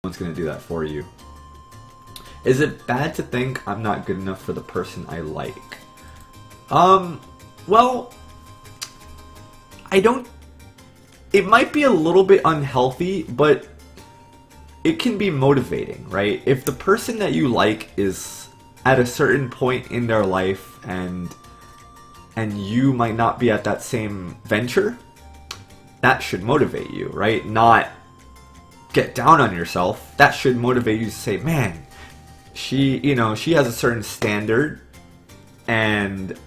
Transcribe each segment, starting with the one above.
one's gonna do that for you. Is it bad to think I'm not good enough for the person I like? Well, I don't... It might be a little bit unhealthy, but it can be motivating, right? If the person that you like is at a certain point in their life and you might not be at that same venture, that should motivate you, right? Not get down on yourself. That should motivate you to say, man, she has a certain standard and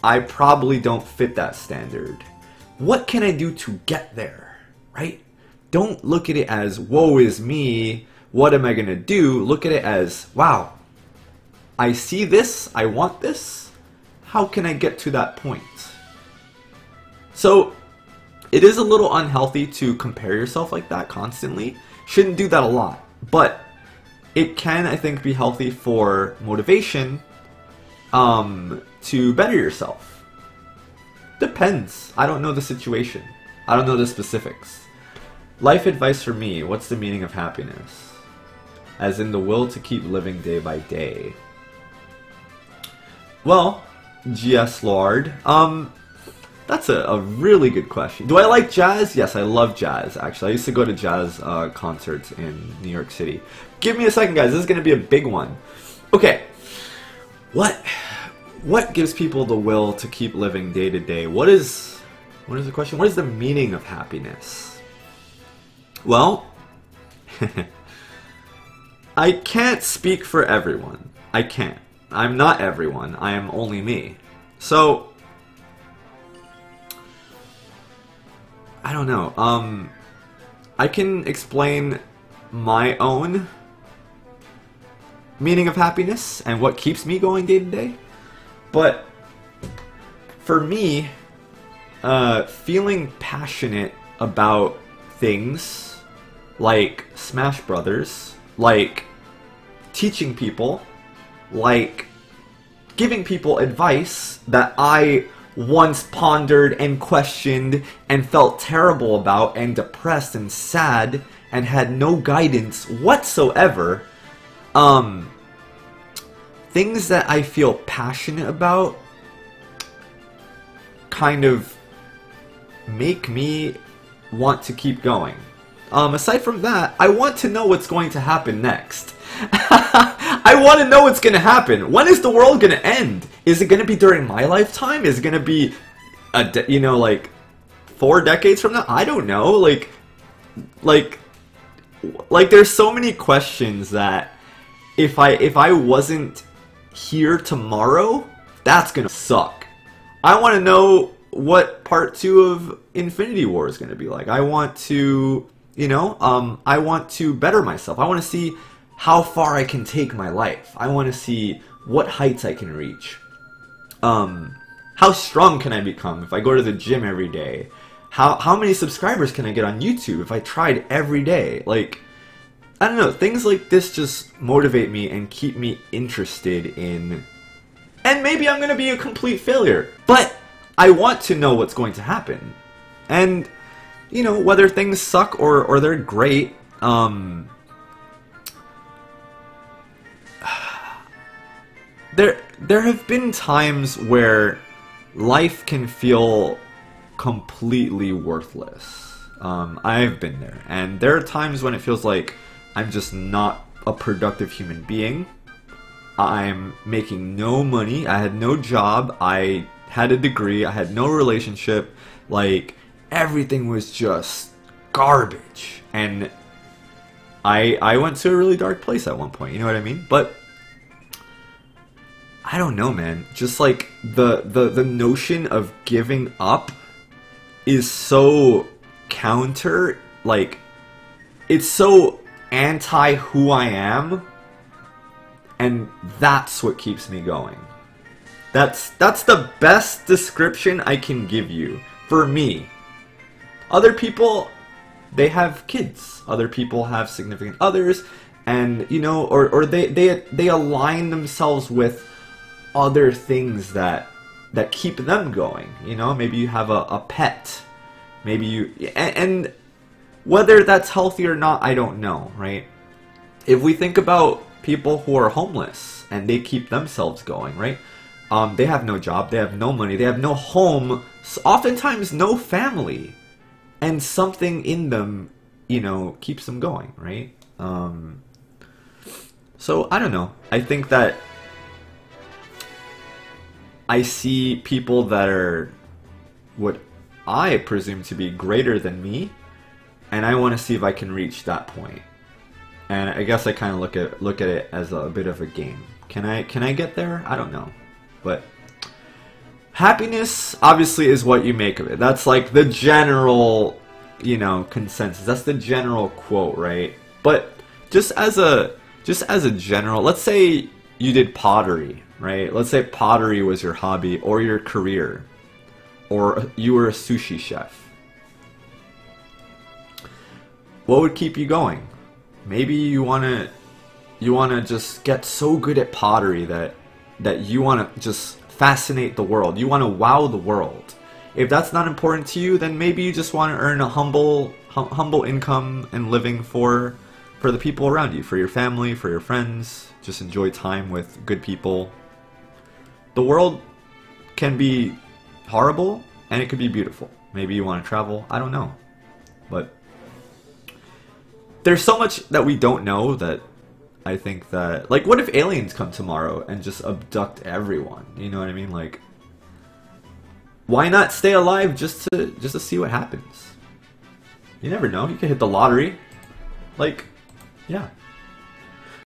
I probably don't fit that standard. What can I do to get there, right? Don't look at it as, woe is me, what am I gonna do? Look at it as, wow, I see this, I want this, how can I get to that point? So, it is a little unhealthy to compare yourself like that constantly. Shouldn't do that a lot, but it can, I think, be healthy for motivation to better yourself. Depends. I don't know the situation. I don't know the specifics. Life advice for me, what's the meaning of happiness? As in the will to keep living day by day. Well, GS Lord, that's a really good question. Do I like jazz? Yes, I love jazz, actually. I used to go to jazz concerts in New York City. Give me a second, guys. This is going to be a big one. Okay. What gives people the will to keep living day to day? What is the question? What is the meaning of happiness? Well, I can't speak for everyone. I can't. I'm not everyone. I am only me. So, I don't know. I can explain my own meaning of happiness and what keeps me going day to day. But for me, feeling passionate about things like Smash Brothers, like teaching people, like giving people advice that I once pondered and questioned and felt terrible about and depressed and sad and had no guidance whatsoever. Things that I feel passionate about kind of make me want to keep going. Aside from that, I want to know what's going to happen next. I want to know what's going to happen. When is the world going to end? Is it going to be during my lifetime? Is it going to be, like 4 decades from now? I don't know. Like there's so many questions that if I wasn't here tomorrow, that's going to suck. I want to know what part 2 of Infinity War is going to be like. I want to, I want to better myself. I want to see how far I can take my life. I want to see what heights I can reach. How strong can I become if I go to the gym every day? How many subscribers can I get on YouTube if I tried every day? Like, I don't know, things like this just motivate me and keep me interested in... And maybe I'm going to be a complete failure, but I want to know what's going to happen. And, whether things suck or they're great, there have been times where life can feel completely worthless. I've been there, and there are times when it feels like I'm just not a productive human being. I'm making no money. I had no job. I had a degree. I had no relationship. Like, everything was just garbage. And I went to a really dark place at one point. You know what I mean? But I don't know, man. Just like the notion of giving up is so counter. Like, it's so anti who I am, and that's what keeps me going. That's the best description I can give you for me. Other people, they have kids. Other people have significant others, and or they align themselves with other things that keep them going. Maybe you have a pet. Maybe you and whether that's healthy or not, I don't know, right? if we think about people who are homeless and they keep themselves going, right? They have no job, they have no money, they have no home, oftentimes no family, and something in them, you know, keeps them going, right? So I don't know. I think that I see people that are what I presume to be greater than me, and I want to see if I can reach that point. And I guess I kind of look at it as a bit of a game. Can I get there? I don't know. But happiness obviously is what you make of it. That's like the general, you know, consensus. That's the general quote, right? But just as a general, let's say you did pottery, right? Let's say pottery was your hobby or your career, or you were a sushi chef. What would keep you going? Maybe you wanna just get so good at pottery that you wanna just fascinate the world. You wanna wow the world. If that's not important to you, then maybe you just want to earn a humble income and living for the people around you, for your family, for your friends. Just enjoy time with good people. The world can be horrible and it could be beautiful. Maybe you want to travel. I don't know. But there's so much that we don't know that I think that, like, what if aliens come tomorrow and just abduct everyone? You know what I mean? Like, why not stay alive just to see what happens? You never know. You could hit the lottery. Like, yeah.